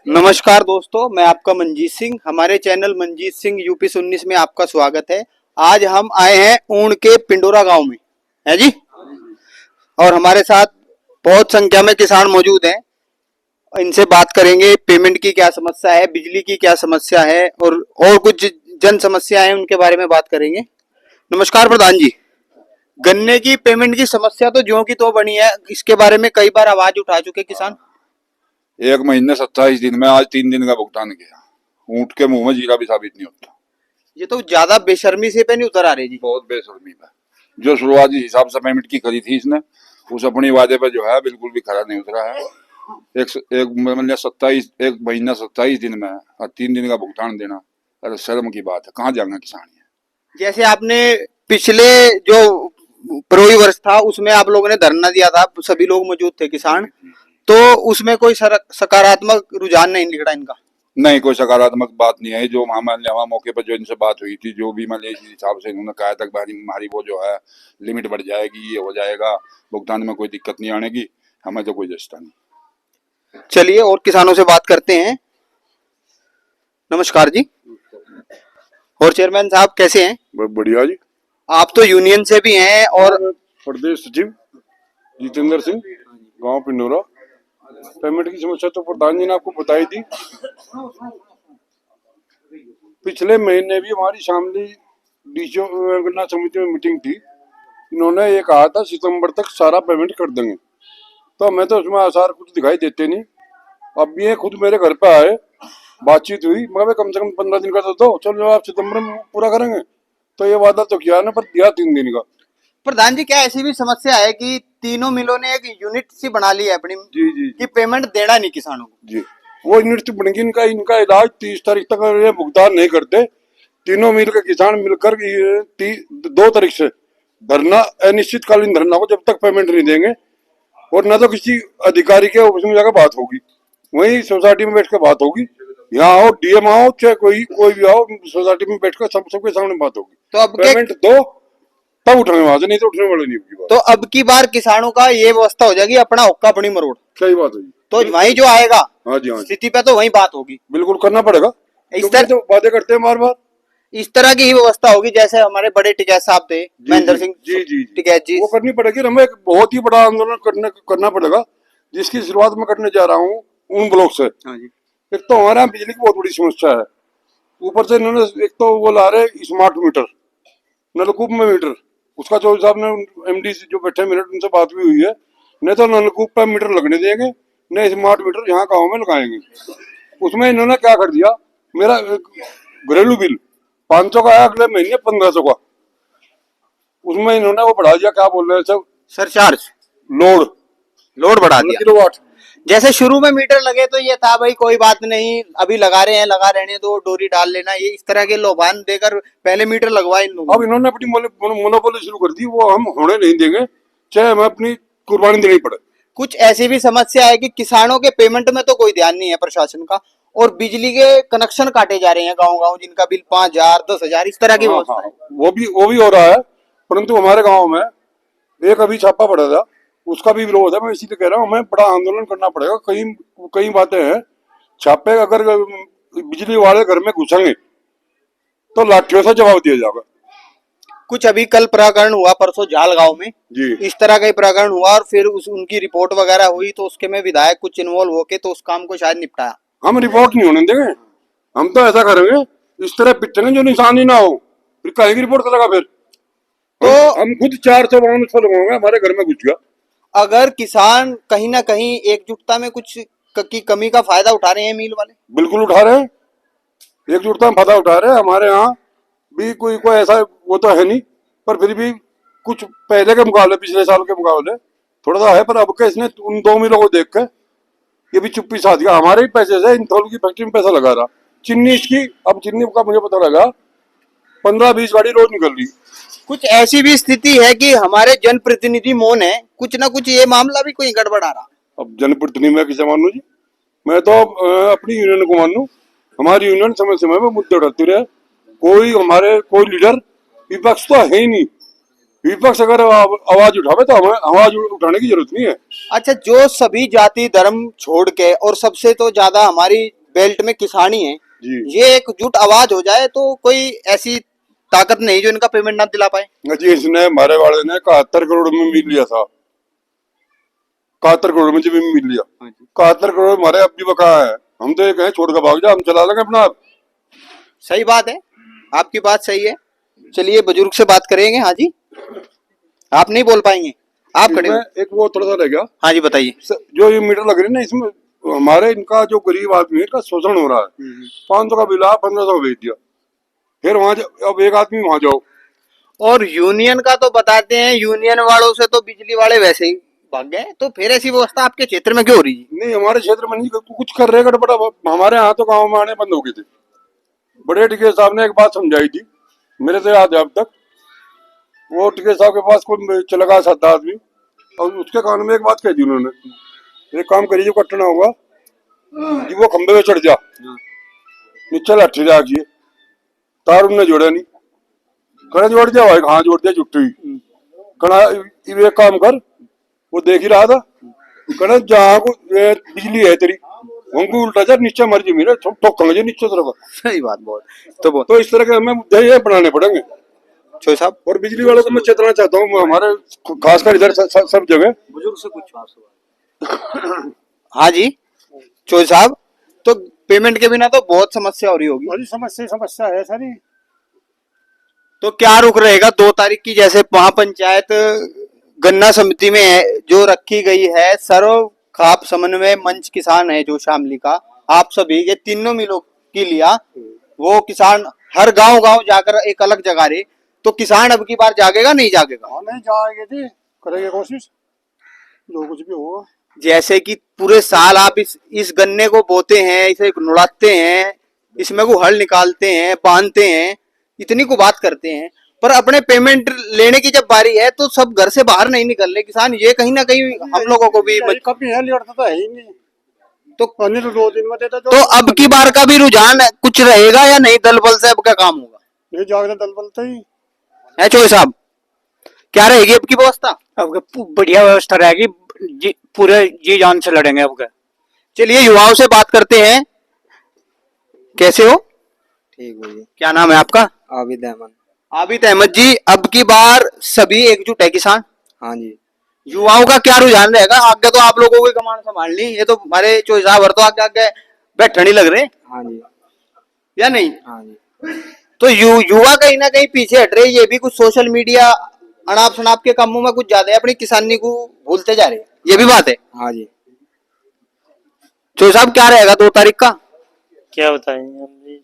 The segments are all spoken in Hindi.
नमस्कार दोस्तों, मैं आपका मंजीत सिंह। हमारे चैनल मंजीत सिंह यूपी 19 में आपका स्वागत है। आज हम आए हैं ऊन के पिंडोरा गांव में, है जी। और हमारे साथ बहुत संख्या में किसान मौजूद हैं। इनसे बात करेंगे, पेमेंट की क्या समस्या है, बिजली की क्या समस्या है और कुछ जन समस्या है, उनके बारे में बात करेंगे। नमस्कार प्रधान जी। गन्ने की पेमेंट की समस्या तो ज्यों की तो बनी है, इसके बारे में कई बार आवाज उठा चुके किसान। 1 महीने 27 दिन में आज 3 दिन का भुगतान किया। ऊंट के मुंह में जीरा भी साबित नहीं होता। ये तो ज्यादा बेशर्मी से पे नहीं उतर आ रहे जी। बहुत बेशर्मी है। जो शुरुआती हिसाब से पेमेंट की करी थी इसने, उस अपनी वादे पर जो है बिल्कुल भी खरा नहीं उतरा है। एक मतलब 1 महीना 27 दिन में और 3 दिन का भुगतान देना, अरे शर्म की बात है। कहाँ जाएंगे किसान? जैसे आपने पिछले जो प्रोई वर्ष था उसमें आप लोगों ने धरना दिया था, सभी लोग मौजूद थे किसान, तो उसमें कोई सकारात्मक रुझान नहीं निकला इनका? नहीं, कोई सकारात्मक बात नहीं है। जो वहाँ मौके पर जो इनसे बात हुई थी, जो भी मान लीजिए इस हिसाब से इन्होंने कहा था हमारी वो जो है लिमिट बढ़ जाएगी, ये हो जाएगा, भुगतान में कोई दिक्कत नहीं आनेगी, हमें तो कोई जस्ता नहीं। चलिए और किसानों से बात करते हैं। नमस्कार जी। और चेयरमैन साहब कैसे हैं? बढ़िया जी। आप तो यूनियन से भी हैं और प्रदेश सचिव जितेंद्र सिंह, गांव पिंडोरा। पेमेंट की समस्या तो प्रधान जी ने आपको बताई थी। पिछले महीने भी हमारी शामली डीसीओ गन्ना समिति में मीटिंग थी। इन्होंने ये कहा था सितंबर तक सारा पेमेंट कर देंगे, तो हमें तो उसमें आसार कुछ दिखाई देते नहीं। अब ये खुद मेरे घर पे आए, बातचीत हुई, मगर कम से कम 15 दिन का तो दो, चलो आप सितंबर में पूरा करेंगे। तो ये वादा तो किया ना, पर दिया 3 दिन का। प्रधान जी, क्या ऐसी भी समस्या है कि तीनों मिलों ने एक यूनिट सी बना ली है अपनी जी कि पेमेंट देना नहीं किसानों को? जी, वो यूनिट बन गई। इनका इलाज 30 तारीख तक ये भुगतान नहीं करते, तीनों मिल के किसान मिलकर 2 तारीख से धरना, अनिश्चितकालीन धरना को, जब तक पेमेंट नहीं देंगे। और न तो किसी अधिकारी के ऑफिस में जाकर बात होगी, वही सोसाइटी में बैठ कर बात होगी। यहाँ आओ, डीएम आओ, चाहे कोई भी आओ, सोसाइटी में बैठकर सबके सामने बात होगी। तो अब पेमेंट दो तब उठेंगे वहां से, नहीं तो उठने वाले नहीं। तो अब की बार किसानों का ये व्यवस्था हो जाएगी, अपना हुक्का अपनी मरोड़। सही बात है। तो वही जो आएगा, हाँ जी, हाँ, स्थिति पे तो वही बात होगी। बिल्कुल करना पड़ेगा। इस तरह तो वादे करते हैं बार बार। इस तरह की ही व्यवस्था होगी जैसे हमारे बड़े टिकैत साहब थे, महेंद्र सिंह जी टिकैत जी। वो करनी पड़ेगी। हमें एक बहुत ही बड़ा आंदोलन करना पड़ेगा, जिसकी शुरुआत मैं करने जा रहा हूँ ऊन ब्लॉक से। एक तो हमारे यहाँ बिजली की बहुत बड़ी समस्या है, ऊपर से इन्होंने एक तो वो ला रहे स्मार्ट मीटर, नलकूप में मीटर। उसका चौधरी साहब ने एमडी जो बैठे मीटर, उनसे बात भी हुई है, नहीं तो नलकूप पे मीटर लगने देंगे, नहीं स्मार्ट मीटर यहाँ गाँव में लगाएंगे। उसमें इन्होंने क्या कर दिया, मेरा घरेलू बिल 500 का आया, अगले महीने 1500 का। उसमें इन्होंने वो बढ़ा दिया, क्या बोल रहे हैं सब, सरचार्ज, लोड बढ़ा दिया। किलोवाट। जैसे शुरू में मीटर लगे तो ये था भाई कोई बात नहीं, अभी लगा रहे हैं, लगा रहने दो, डोरी डाल लेना, ये इस तरह के लोभान देकर पहले मीटर लगवाए इन लोगों। अब इन्होंने अपनी मोनोपोली शुरू कर दी, वो हम होने नहीं देंगे, चाहे हमें अपनी कुर्बानी देनी पड़े। कुछ ऐसी भी समस्या है कि किसानों के पेमेंट में तो कोई ध्यान नहीं है प्रशासन का, और बिजली के कनेक्शन काटे जा रहे हैं गाँव गाँव, जिनका बिल 5000 10,000 इस तरह की व्यवस्था है। वो भी हो रहा है, परंतु हमारे गाँव में एक अभी छापा पड़ा था, उसका भी विरोध है। मैं इसीलिए कह रहा हूँ, हमें बड़ा आंदोलन करना पड़ेगा। कई बातें हैं, छापे अगर बिजली वाले घर में घुसेंगे तो लाठियों से जवाब दिया जाएगा। कुछ अभी कल प्रकरण हुआ परसों जाल गांव में जी, इस तरह का ही प्रकरण हुआ, और फिर उनकी रिपोर्ट वगैरह हुई, तो उसके में विधायक कुछ इन्वॉल्व होके तो उस काम को शायद निपटाया। हम रिपोर्ट नहीं होने देंगे, हम तो ऐसा करेंगे, इस तरह पिटेंगे जो निशानी ना हो, फिर कहेंगे रिपोर्ट करेगा। फिर तो हम खुद 400 वाहन उस पर लगाएंगे, हमारे घर में घुस गया। अगर किसान कहीं ना कहीं एकजुटता में कुछ की कमी का फायदा उठा रहे हैं मिल वाले? बिल्कुल उठा रहे हैं, एकजुटता में फायदा उठा रहे हैं। हमारे यहाँ भी कोई ऐसा वो तो है नहीं, पर फिर भी कुछ पहले के मुकाबले, पिछले साल के मुकाबले थोड़ा सा है। पर अब के इसने उन 2 मिलों को देख के ये भी चुप्पी साध गया। हमारे ही पैसे से इंथॉल की फैक्ट्री में पैसा लगा रहा, चीनी इसकी। अब चीनी का मुझे पता लगा 15-20 गाड़ी रोज निकल रही। कुछ ऐसी भी स्थिति है कि हमारे जनप्रतिनिधि मौन है, कुछ ना कुछ ये मामला भी कोई गड़बड़ आ रहा। अब जनप्रतिनिधि मैं किसे मानू जी? मैं तो अपनी यूनियन को मानू। हमारी यूनियन समय समय में मुद्दे उठाती रहे। कोई लीडर, विपक्ष तो है ही नहीं। विपक्ष अगर आवाज उठावे तो हमें आवाज उठाने की जरूरत नहीं है। अच्छा, जो सभी जाति धर्म छोड़ के और सबसे तो ज्यादा हमारी बेल्ट में किसान ही है, जी ये एकजुट आवाज हो जाए तो कोई ऐसी ताकत नहीं जो इनका पेमेंट ना दिला पाए। जी। इसने हमारे वाले ने 71 करोड़ में मिल लिया था, 71 करोड़ में जमीन मिल लिया। 71 करोड़ हमारे अब भी बकाया है। हम तो ये कहें छोड़ कर भाग जा, हम चला लेंगे अपना आप। सही बात है, आपकी बात सही है। चलिए बुजुर्ग से बात करेंगे। हाँ जी, आप नहीं बोल पाएंगे, आप खड़े हो। इसमें एक वो थोड़ा सा रह गया, हाँ जी बताइए। जो ये मीटर लग रही है ना, इसमें हमारे इनका जो गरीब आदमी है इनका शोषण हो रहा है। 500 का बिल आया, 1500 भेज दिया, फिर वहां अब एक आदमी वहां जाओ। और यूनियन का तो बताते हैं, यूनियन वालों से तो बिजली वाले वैसे ही भाग गए, तो फिर ऐसी व्यवस्था आपके क्षेत्र में क्यों हो रही है? नहीं, हमारे क्षेत्र में नहीं कुछ कर रहे गड़बड़ा। हमारे यहाँ तो गाँव में आने बंद हो गए थे। बड़े टिकैत साहब ने एक बात समझाई थी, मेरे से याद है अब तक। वो टिकैत साहब के पास कोई चला गया 7 आदमी, और उसके कान में एक बात कह दी उन्होंने, एक काम करिए, जो कटना होगा जी वो खंबे पे चढ़ जा, नीचे लाठी रखिए, तार उनने जोड़ा नहीं। कड़ा जोड़ दिया भाई, हाँ जोड़ दिया, जुट्टी कड़ा। एक काम कर, वो देख ही रहा था, कड़ा जहाँ को बिजली है तेरी हमको उल्टा जा, नीचे मर जी मेरे ठोकेंगे जी नीचे तरफ। सही बात बहुत। तो इस तरह के हमें मुद्दे ये बनाने पड़ेंगे छोई साहब। और बिजली वालों को मैं चेतना चाहता हूँ, हमारे खासकर इधर सब जगह। बुजुर्ग से कुछ हाँ जी चोई साहब, तो पेमेंट के बिना तो बहुत समस्या हो रही होगी। बड़ी समस्या है सारी। तो क्या रुक रहेगा 2 तारीख की, जैसे महापंचायत गन्ना समिति में है, जो रखी गई है सर्व खाप समन्वय मंच किसान है जो शामली का, आप सभी ये तीनों मिलों की लिया, वो किसान हर गांव गांव जाकर एक अलग जगह रहे, तो किसान अब की बार जागेगा नहीं जागेगा? हाँ नहीं जाएंगे जी, करेंगे कोशिश, जो कुछ भी होगा। जैसे कि पूरे साल आप इस गन्ने को बोते हैं, इसे नुड़ाते हैं, इसमें को हल निकालते हैं, बांधते हैं, इतनी को बात करते हैं, पर अपने पेमेंट लेने की जब बारी है तो सब घर से बाहर नहीं निकल रहे किसान। ये कहीं ना कहीं हम लोगों को भी कभी है लेट तो है ही नहीं, तो पानी तो 2 दिन में देता। तो अब की बार का भी रुझान कुछ रहेगा या नहीं? दल बल से अब क्या काम होगा? ये जागते दल बलते ही है चोई साहब, क्या रहेगी अब की व्यवस्था? अब बढ़िया व्यवस्था रहेगी, पूरे जी जान से लड़ेंगे अब। चलिए युवाओं से बात करते हैं। कैसे हो? ठीक भैया। क्या नाम है आपका? आबिद अहमद। आबिद अहमद जी, अब की बार सभी एकजुट है किसान? हाँ जी। युवाओं का क्या रुझान रहेगा? आगे तो आप लोगों को कमान संभालनी, ये तो हमारे चोई साहब तो आगे आगे बैठने नहीं लग रहे। हाँ जी। या नहीं? हाँ जी। तो युवा कहीं ना कहीं पीछे हट रहे, ये भी कुछ सोशल मीडिया अनाप शनाप के कामों में कुछ ज्यादा अपनी किसानी को भूलते जा रहे हैं, ये भी बात है। हाँ जी। चोई साहब क्या रहेगा 2 तारीख का? क्या बताएंगे हम जी,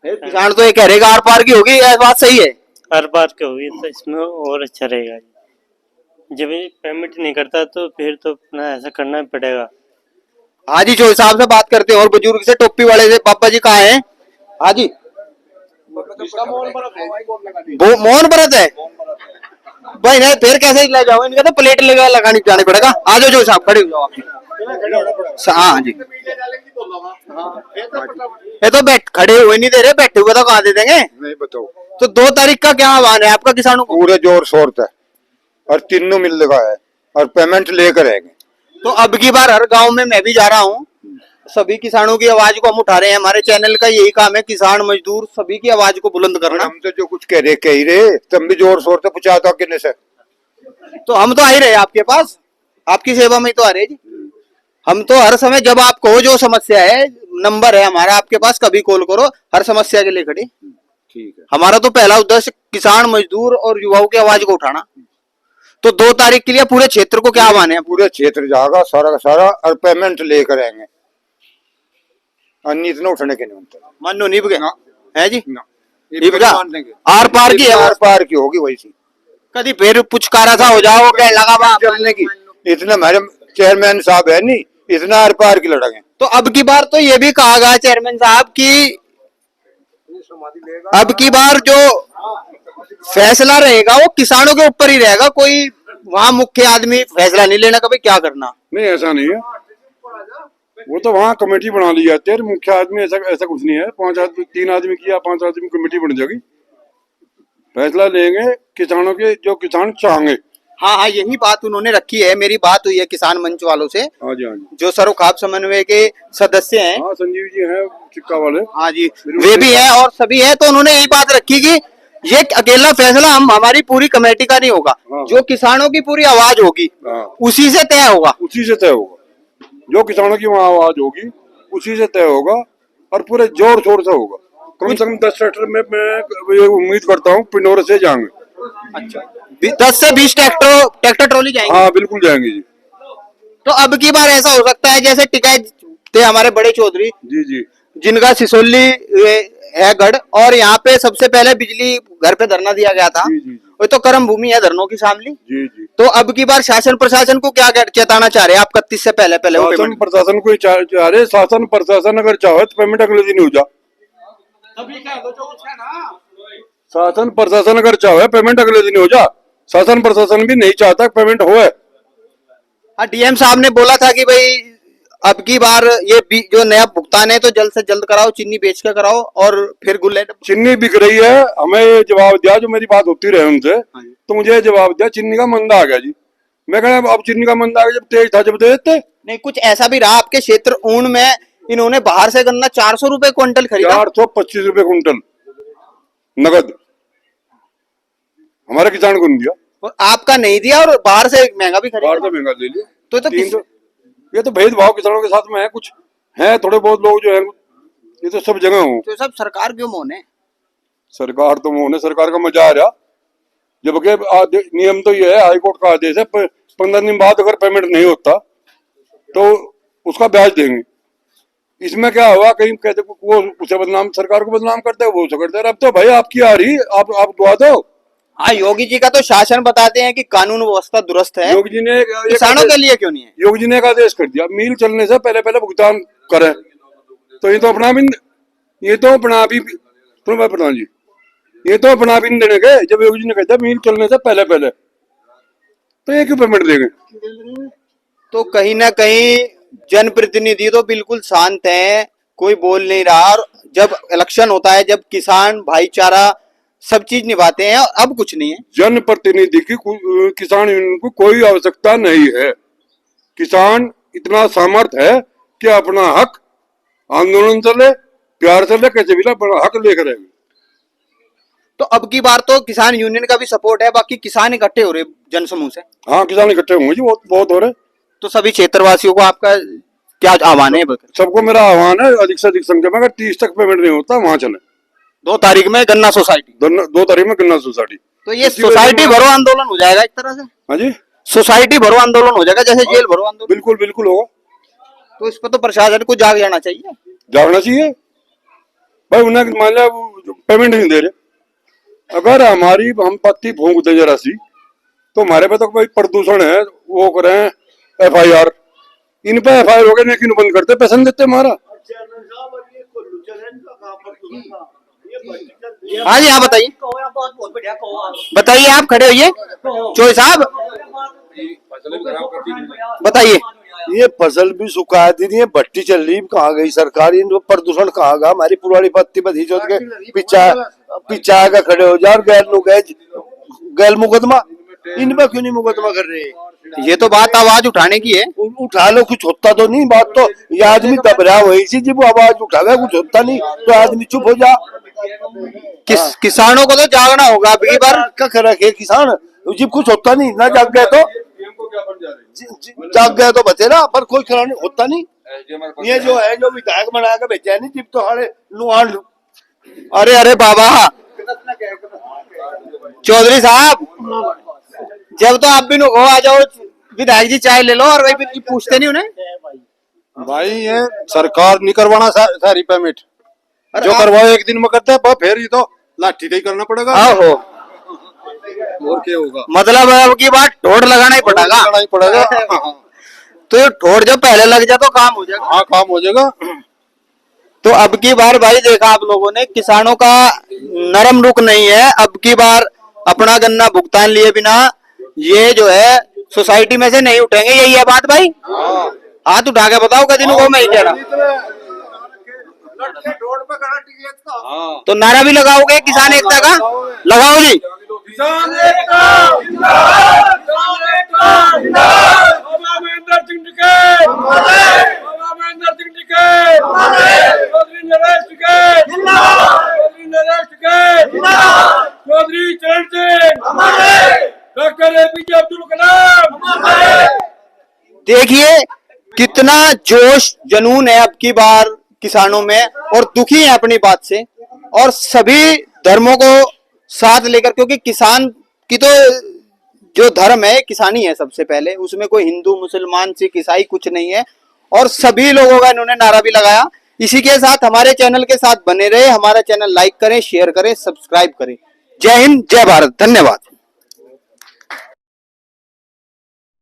किसान तो ये कह रहे आर पार की होगी, यह बात सही है? हर बार के होगी तो इसमें और अच्छा रहेगा जी। जब ये पेमेंट नहीं करता तो फिर तो अपना ऐसा करना पड़ेगा। हाँ जी चोई साहब से बात करते हैं, और बुजुर्ग से, टोपी वाले से। पापा जी कहाँ हैं? हाँ जी, मोहन भरत है भाई, नहीं फिर कैसे ले जाओ, इनका तो प्लेट लगानी जानी पड़ेगा। आ जाओ चोई साहब, खड़े हो जाओ आप। हाँ जी, ये तो बैठ खड़े हुए नहीं दे रहे, बैठे हुए तो कहाँ दे देंगे? नहीं बताओ। तो 2 तारीख का क्या आह्वान है आपका किसानों को? पूरे जोर शोर से और तीनों मिल लगा है और पेमेंट लेकर आएंगे। तो अब की बार हर गांव में मैं भी जा रहा हूँ, सभी किसानों की आवाज को हम उठा रहे हैं। हमारे चैनल का यही काम है, किसान मजदूर सभी की आवाज को बुलंद करना। हम तो जो कुछ कह ही रहे, तुम भी जोर शोर से पूछा था किन्ने से। तो हम तो आ ही रहे आपके पास, आपकी सेवा में ही तो आ रहे जी। हम तो हर समय, जब आप कहो जो समस्या है, नंबर है हमारा आपके पास, कभी कॉल करो, हर समस्या के लिए खड़े। ठीक है। हमारा तो पहला उद्देश्य किसान मजदूर और युवाओं की आवाज को उठाना। तो 2 तारीख के लिए पूरे क्षेत्र को क्या आह्वान है? पूरे क्षेत्र जाएगा सारा का सारा और पेमेंट लेकर आएंगे, अन्य इतना उठने के नहीं होते। मानो निभ गए है जी, निभ आर पार की है, आर पार की होगी वैसी। कभी फिर पुचकारा सा हो जाओ क्या लगा चलने की इतना हमारे चेयरमैन साहब है नहीं, इतना आर पार की लड़ाई। तो अब की बार तो ये भी कहा गया चेयरमैन साहब की, अब की बार जो फैसला रहेगा वो किसानों के ऊपर ही रहेगा, कोई वहाँ मुख्य आदमी फैसला नहीं लेना कभी क्या करना। नहीं ऐसा नहीं है, वो तो वहाँ कमेटी बना ली जाती है, मुख्य आदमी ऐसा कुछ नहीं है। 5 आदमी 3 आदमी किया, 5 आदमी कमेटी बन जाएगी, फैसला लेंगे किसानों के, जो किसान चाहेंगे हाँ हाँ, यही बात उन्होंने रखी है। मेरी बात हुई है किसान मंच वालों से, हाँ जी, हाँ जी, जो सरोखाब समन्वय के सदस्य हैं। हाँ संजीव जी हैं चिक्का वाले। हाँ जी, वे भी हैं और सभी हैं। तो उन्होंने यही बात रखी कि ये अकेला फैसला हमारी पूरी कमेटी का नहीं होगा, हाँ। जो किसानों की पूरी आवाज होगी हाँ, उसी से तय होगा। उसी से तय होगा, जो किसानों की वहाँ आवाज होगी उसी से तय होगा, और पूरे जोर शोर से होगा। कम से कम 10 ट्रैक्टर में मैं ये उम्मीद करता हूँ पिंडोरे से जाएंगे। अच्छा, 10 से 20 ट्रैक्टर ट्रॉली जाएंगे। हाँ बिल्कुल जाएंगे जी। तो अब की बार ऐसा हो सकता है जैसे टिकैत थे हमारे बड़े चौधरी, जी जी जिनका सिसोली है गढ़, और यहाँ पे सबसे पहले बिजली घर पे धरना दिया गया था। जी, जी, जी। वो तो कर्म भूमि है धरनों की शामली। जी जी। तो अब की बार शासन प्रशासन को क्या चेताना चाह रहे हैं आप 31 से पहले पहले वो शासन पेमेंट? प्रशासन को चाह रहे, शासन प्रशासन अगर चाहे तो पेमेंट अगले दिन हो जा। शासन प्रशासन अगर चाहे पेमेंट अगले दिन हो जा। शासन प्रशासन भी नहीं चाहता पेमेंट होए। हाँ, डीएम साहब ने बोला था कि भाई अब की बार ये जो नया भुगतान है तो जल्द से जल्द कराओ, चीनी बेच कर कराओ और फिर गुल्ले। चीनी बिक रही है, हमें ये जवाब दिया, जो मेरी बात होती रहे उनसे, तो मुझे ये जवाब दिया चीनी का मंदा आ गया जी। मैं कह अब चीनी का मंदा आ गया, जब तेज था जब दे देते। नहीं, कुछ ऐसा भी रहा आपके क्षेत्र ऊन में, इन्होंने बाहर से गन्ना 400 रुपए क्विंटल खरीदा। 425 रुपए क्विंटल नगद, हमारे किसान को नहीं दिया। और आपका नहीं दिया और बाहर से महंगा भी बाहर खरीदा। से महंगा ले लिया। तो 300 ये तो भेदभाव किसानों के साथ में है। कुछ है थोड़े बहुत लोग जो है, ये तो सब जगह हो। तो सब सरकार क्यों मौन है? सरकार तो मोहन है, सरकार का मजा आ रहा। जबकि नियम तो ये है, हाईकोर्ट का आदेश है, 15 दिन बाद अगर पेमेंट नहीं होता तो उसका ब्याज देंगे। इसमें क्या हुआ, कहीं कहते वो उसे बदनाम, सरकार को बदनाम करते हैं, वो उसे करते हैं। अब तो भाई आपकी आ रही, आप दुआ दो। हाँ, योगी जी का तो शासन बताते हैं कि कानून व्यवस्था दुरुस्त है, योगी जी ने किसानों के लिए क्यों नहीं है? योगी जी ने एक आदेश कर दिया, मील चलने से पहले पहले भुगतान करें। तो ये तो अपना भी तुम्हें प्रधान जी, ये तो अपना भी नहीं देने गए। जब योगी जी ने कह दिया मील चलने से पहले पहले, तो ये क्यों पेमेंट देंगे? तो कहीं ना कहीं जनप्रतिनिधि तो बिल्कुल शांत हैं, कोई बोल नहीं रहा। और जब इलेक्शन होता है, जब किसान भाईचारा सब चीज निभाते हैं, अब कुछ नहीं है। जनप्रतिनिधि की किसान यूनियन को कोई आवश्यकता नहीं है। किसान इतना सामर्थ्य है कि अपना हक आंदोलन से ले, प्यार से ले, कैसे भी ले, अपना हक लेकर रहेगा। तो अब की बार तो किसान यूनियन का भी सपोर्ट है, बाकी किसान इकट्ठे हो रहे जनसमूह से। हाँ, किसान इकट्ठे होंगे जी, बहुत बहुत हो रहे। तो सभी क्षेत्रवासियों को आपका क्या आह्वान है? सबको मेरा आह्वान है, अधिक से अधिक संख्या में, अगर 30 तक पेमेंट नहीं होता वहां चले। 2 तारीख में गन्ना सोसाइटी, 2 तारीख में गन्ना सोसाइटी। तो ये सोसाइटी भरो आंदोलन हो जाएगा एक तरह से। हाँ जी, सोसाइटी भरो आंदोलन हो जाएगा, जैसे जेल भरो आंदोलन। बिल्कुल बिल्कुल होगा। तो इस पर तो प्रशासन को जाग जाना चाहिए। जागना चाहिए भाई। उन्हें मान लिया पेमेंट नहीं दे रहे, अगर हमारी हम पत्ती फूंक दे जरा सी, तो हमारे पे तो कोई प्रदूषण है, वो करें FIR। इन पे FIR हो गए, लेकिन बंद करते, पैसा नहीं देते हमारा। हाँ जी, हाँ बताइए, बताइए, आप खड़े होइए चोई साहब, बताइए। ये फसल भी सुखा दी थी, भट्टी चल रही, कहाँ गई सरकार? इन प्रदूषण कहाँ गया? हमारी पुरानी पत्ती बधी जोत के पिछा का खड़े हो जा, और गैल मुकदमा, इन पर क्यों नहीं मुकदमा कर रहे? ये तो बात आवाज उठाने की है। उठा लो, कुछ होता तो नहीं। बात तो ये आदमी दब रहा वही सी, जब वो आवाज उठावे कुछ होता नहीं तो आदमी चुप हो जा। किसानों को तो जागना होगा अब की बार। क्या रखे किसान, जब कुछ होता नहीं ना, जाग गए तो जाग गए तो बचेगा, पर कोई कराने होता नहीं। ये जो है, जो विधायक बना के भेजा है नहीं, जब तो हमारे लुहान। अरे अरे बाबा चौधरी साहब, जब तो आप भी नुको आ जाओ, विधायक जी चाय ले लो, और वही पूछते नहीं उन्हें। भाई ये सरकार नहीं करवाना सारी पेमेंट, जो आप- करवाओ एक दिन में करते हैं, फिर ये तो लाठी ही करना पड़ेगा। आहो, और क्या होगा? मतलब अब की बात ठोड़ लगाना ही पड़ेगा। करना ही पड़ेगा। तो ये ठोड़ जब पहले लग जाए तो काम हो जाएगा। हाँ, काम हो जाएगा। तो अब की बार भाई देखा आप लोगों ने, किसानों का नरम रुख नहीं है। अब की बार अपना गन्ना भुगतान लिए बिना ये जो है सोसाइटी में से नहीं उठेंगे, यही है बात भाई। हाथ उठा के बताओ कभी को, मैं ही कह रहा। तो नारा भी लगाओगे किसान एकता का? लगाओ जी। बाबा महेंद्र सिंह टिकैत, बाबा महेंद्र सिंह टिकैत, चौधरी नरेश टिकैत, चौधरी नरेश टिकैत, चौधरी चरण सिंह, डॉक्टर APJ अब्दुल कलाम। देखिए कितना जोश जुनून है अब की बार किसानों में, और दुखी है अपनी बात से, और सभी धर्मों को साथ लेकर, क्योंकि किसान की तो जो धर्म है किसानी है सबसे पहले, उसमें कोई हिंदू मुसलमान सिख ईसाई कुछ नहीं है, और सभी लोगों का इन्होंने नारा भी लगाया। इसी के साथ हमारे चैनल के साथ बने रहे, हमारा चैनल लाइक करें, शेयर करें, सब्सक्राइब करें। जय हिंद, जय भारत, धन्यवाद।